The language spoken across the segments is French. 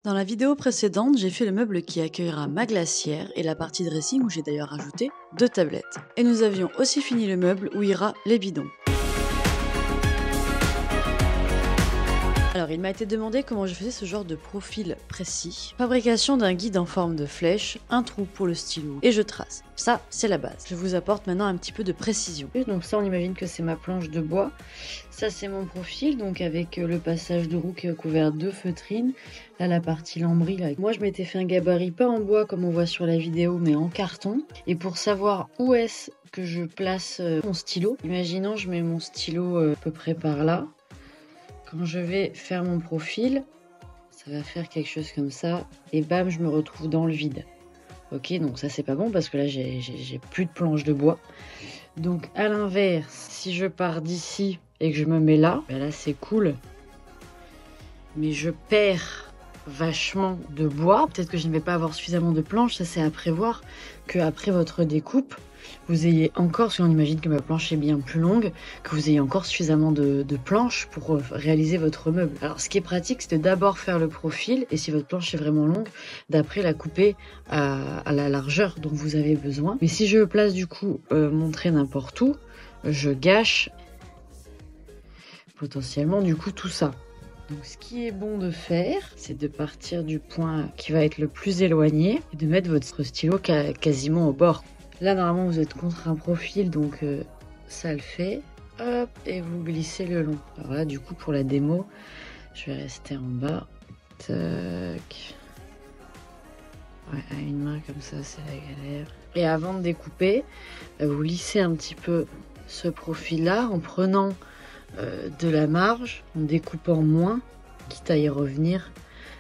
Dans la vidéo précédente, j'ai fait le meuble qui accueillera ma glacière et la partie dressing où j'ai d'ailleurs ajouté 2 tablettes. Et nous avions aussi fini le meuble où ira les bidons. Alors il m'a été demandé comment je faisais ce genre de profil précis. Fabrication d'un guide en forme de flèche, un trou pour le stylo et je trace. Ça, c'est la base. Je vous apporte maintenant un petit peu de précision. Donc ça, on imagine que c'est ma planche de bois. Ça, c'est mon profil, donc avec le passage de roue qui est couvert de feutrine. Là, la partie lambris. Là. Moi, je m'étais fait un gabarit pas en bois comme on voit sur la vidéo, mais en carton. Et pour savoir où est-ce que je place mon stylo, imaginons je mets mon stylo à peu près par là. Quand je vais faire mon profil, ça va faire quelque chose comme ça. Et bam, je me retrouve dans le vide. Ok, donc ça c'est pas bon parce que là j'ai plus de planche de bois. Donc à l'inverse, si je pars d'ici et que je me mets là, ben là c'est cool. Mais je perds vachement de bois. Peut-être que je ne vais pas avoir suffisamment de planches. Ça c'est à prévoir qu'après votre découpe, vous ayez encore, parce qu'on imagine que ma planche est bien plus longue, que vous ayez encore suffisamment de planches pour réaliser votre meuble. Alors ce qui est pratique, c'est de d'abord faire le profil, et si votre planche est vraiment longue, d'après la couper à la largeur dont vous avez besoin. Mais si je place du coup mon trait n'importe où, je gâche potentiellement du coup tout ça. Donc ce qui est bon de faire, c'est de partir du point qui va être le plus éloigné et de mettre votre stylo quasiment au bord. Là, normalement, vous êtes contre un profil, donc ça le fait. Hop, et vous glissez le long. Alors là, du coup, pour la démo, je vais rester en bas. Tac. Ouais, à une main comme ça, c'est la galère. Et avant de découper, vous lissez un petit peu ce profil-là en prenant de la marge, en découpant moins, quitte à y revenir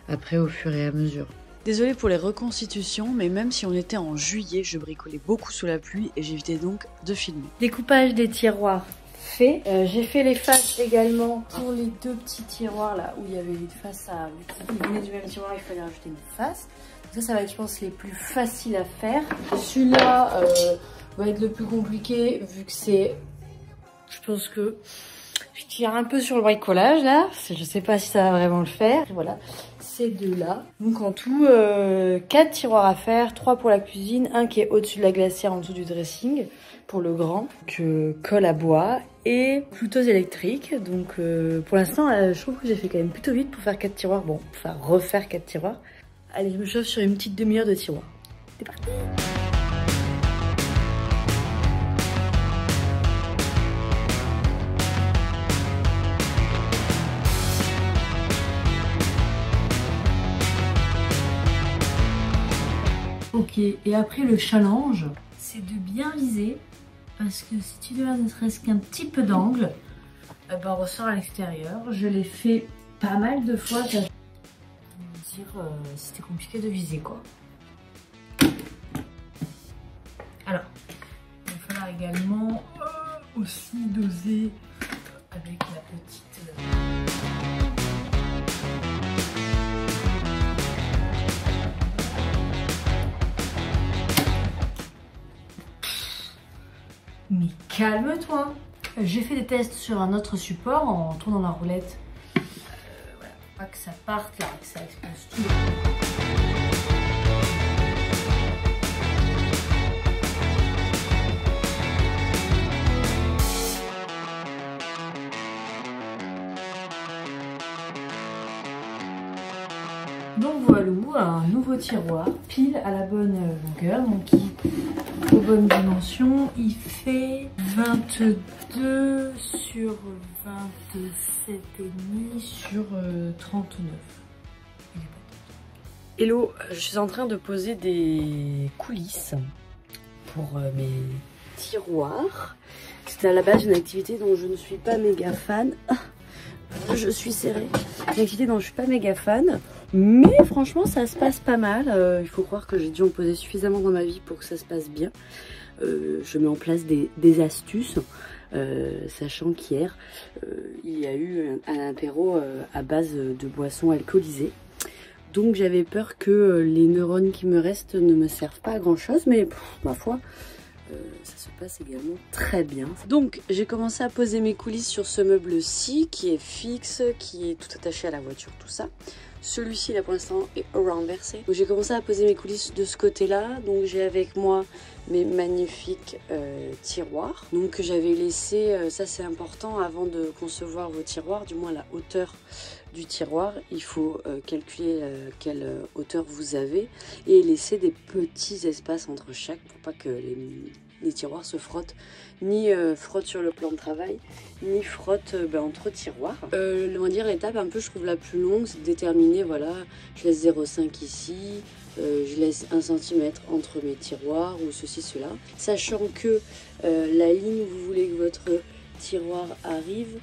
après au fur et à mesure. Désolée pour les reconstitutions, mais même si on était en juillet, je bricolais beaucoup sous la pluie et j'évitais donc de filmer. Découpage des tiroirs fait. J'ai fait les faces également pour les deux petits tiroirs là où il y avait une face à... Vu qu'ils venaient du même tiroir, il fallait rajouter une face. Donc ça va être, je pense, les plus faciles à faire. Celui-là va être le plus compliqué vu que c'est... Je pense que je tire un peu sur le bricolage là. Je sais pas si ça va vraiment le faire. Voilà. Ces deux-là. Donc en tout, 4 tiroirs à faire, 3 pour la cuisine, un qui est au-dessus de la glacière, en dessous du dressing, pour le grand, que colle à bois, et clouteuse électrique. Donc pour l'instant, je trouve que j'ai fait quand même plutôt vite pour faire 4 tiroirs. Bon, enfin refaire 4 tiroirs. Allez, je me chauffe sur une petite demi-heure de tiroirs. C'est parti! Ok, et après le challenge, c'est de bien viser, parce que si tu donnes ne serait-ce qu'un petit peu d'angle, ben on ressort à l'extérieur. Je l'ai fait pas mal de fois, ça veut dire c'était compliqué de viser quoi. Alors, il va falloir également aussi doser avec la petite... Mais calme-toi. J'ai fait des tests sur un autre support en tournant la roulette. Voilà, pas que ça parte là, que ça explose tout. Donc voilà, un nouveau tiroir, pile à la bonne longueur, donc aux bonnes dimensions. Il fait 22 sur 27,5 sur 39. Hello, je suis en train de poser des coulisses pour mes tiroirs. C'était à la base une activité dont je ne suis pas méga fan. Je suis serrée. Une activité dont je suis pas méga fan. Mais franchement ça se passe pas mal. Il faut croire que j'ai dû en poser suffisamment dans ma vie pour que ça se passe bien. Je mets en place des astuces. Sachant qu'hier il y a eu un apéro à base de boissons alcoolisées. Donc j'avais peur que les neurones qui me restent ne me servent pas à grand chose. Mais ma foi, ça se passe également très bien. Donc j'ai commencé à poser mes coulisses sur ce meuble-ci qui est fixe, qui est tout attaché à la voiture, tout ça. Celui-ci là pour l'instant est renversé. Donc j'ai commencé à poser mes coulisses de ce côté-là. Donc j'ai avec moi mes magnifiques tiroirs. Donc j'avais laissé, ça c'est important avant de concevoir vos tiroirs, du moins la hauteur du tiroir. Il faut calculer quelle hauteur vous avez et laisser des petits espaces entre chaque pour pas que les tiroirs se frottent, ni frottent sur le plan de travail, ni frottent entre tiroirs. On va dire l'étape un peu je trouve la plus longue, c'est de déterminer, voilà, je laisse 0,5 ici, je laisse 1 cm entre mes tiroirs ou ceci, cela. Sachant que la ligne où vous voulez que votre tiroir arrive,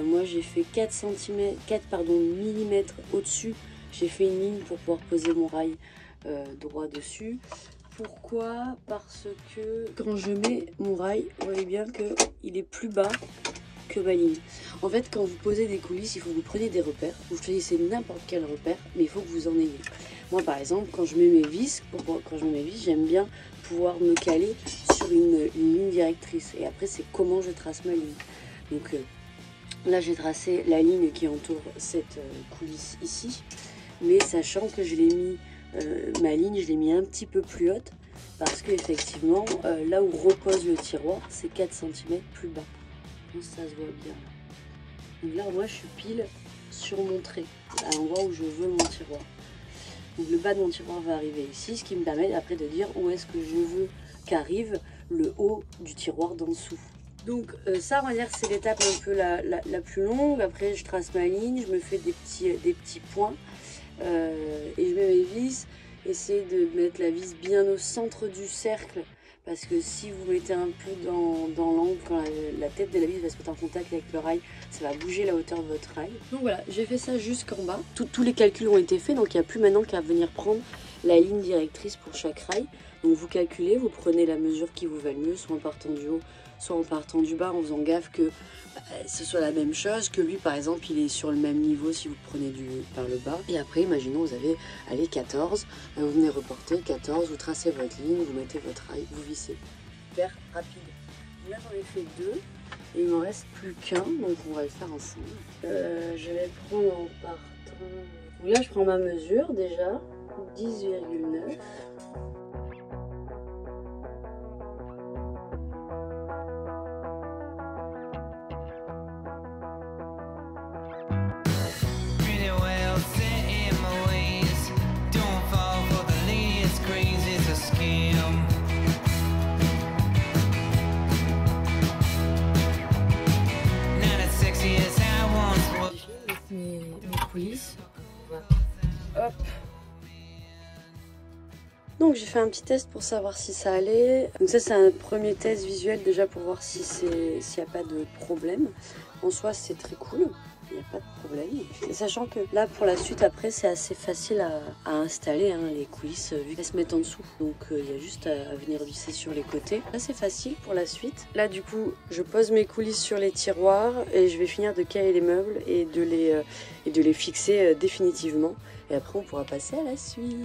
moi j'ai fait 4 mm au-dessus, j'ai fait une ligne pour pouvoir poser mon rail droit dessus. Pourquoi? Parce que quand je mets mon rail, vous voyez bien qu'il est plus bas que ma ligne. En fait, quand vous posez des coulisses, il faut que vous preniez des repères. Vous choisissez n'importe quel repère, mais il faut que vous en ayez. Moi, par exemple, quand je mets mes vis, j'aime bien pouvoir me caler sur une ligne directrice. Et après, c'est comment je trace ma ligne. Donc là, j'ai tracé la ligne qui entoure cette coulisse ici, mais sachant que je l'ai mis ma ligne, je l'ai mis un petit peu plus haute parce que effectivement là où repose le tiroir c'est 4 cm plus bas. Donc ça se voit bien. Donc là moi je suis pile sur mon trait, à l'endroit où je veux mon tiroir. Donc le bas de mon tiroir va arriver ici, ce qui me permet après de dire où est-ce que je veux qu'arrive le haut du tiroir d'en dessous. Donc ça on va dire c'est l'étape un peu la plus longue. Après je trace ma ligne, je me fais des petits points. Et je mets mes vis, essayez de mettre la vis bien au centre du cercle parce que si vous mettez un peu dans l'angle, quand la tête de la vis va se mettre en contact avec le rail, ça va bouger la hauteur de votre rail. Donc voilà, j'ai fait ça jusqu'en bas. Tous les calculs ont été faits, donc il n'y a plus maintenant qu'à venir prendre la ligne directrice pour chaque rail. Donc vous calculez, vous prenez la mesure qui vous va le mieux, soit en partant du haut, soit en partant du bas, en faisant gaffe que ce soit la même chose, que lui par exemple il est sur le même niveau si vous prenez par le bas. Et après imaginons vous avez 14, vous venez reporter 14, vous tracez votre ligne, vous mettez votre rail, vous vissez. Super rapide. Là j'en ai fait 2 et il m'en reste plus qu'un, donc on va le faire ensemble. Je vais prendre en partant. Donc là je prends ma mesure déjà, 10,9. Hop. Donc j'ai fait un petit test pour savoir si ça allait. Donc ça c'est un premier test visuel déjà pour voir s'il n'y a pas de problème. En soi c'est très cool, il n'y a pas de problème. Et sachant que là pour la suite après c'est assez facile à installer les coulisses vu qu'elles se mettent en dessous. Donc il y a juste à venir visser sur les côtés. Là c'est facile pour la suite. Là du coup je pose mes coulisses sur les tiroirs et je vais finir de caler les meubles et de les fixer définitivement. Et après on pourra passer à la suite.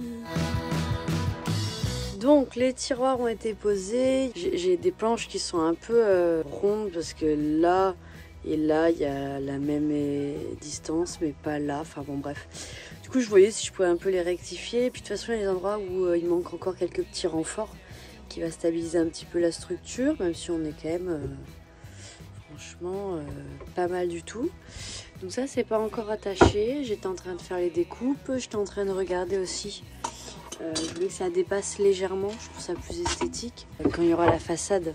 Donc les tiroirs ont été posés. J'ai des planches qui sont un peu rondes parce que là et là il y a la même distance mais pas là. Enfin bon bref. Du coup je voyais si je pouvais un peu les rectifier. Et puis de toute façon il y a des endroits où il manque encore quelques petits renforts qui va stabiliser un petit peu la structure. Même si on est quand même franchement pas mal du tout. Donc ça c'est pas encore attaché, j'étais en train de faire les découpes, j'étais en train de regarder aussi, je voulais que ça dépasse légèrement, je trouve ça plus esthétique. Quand il y aura la façade,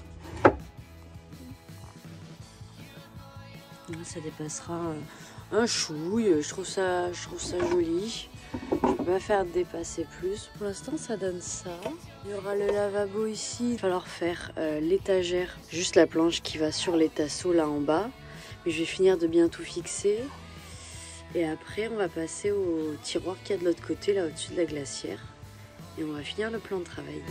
ça dépassera un chouille, je trouve ça joli. Je peux pas faire dépasser plus, pour l'instant ça donne ça. Il y aura le lavabo ici, il va falloir faire l'étagère, juste la planche qui va sur les tasseaux là en bas. Mais je vais finir de bien tout fixer et après on va passer au tiroir qu'il y a de l'autre côté là au-dessus de la glacière et on va finir le plan de travail.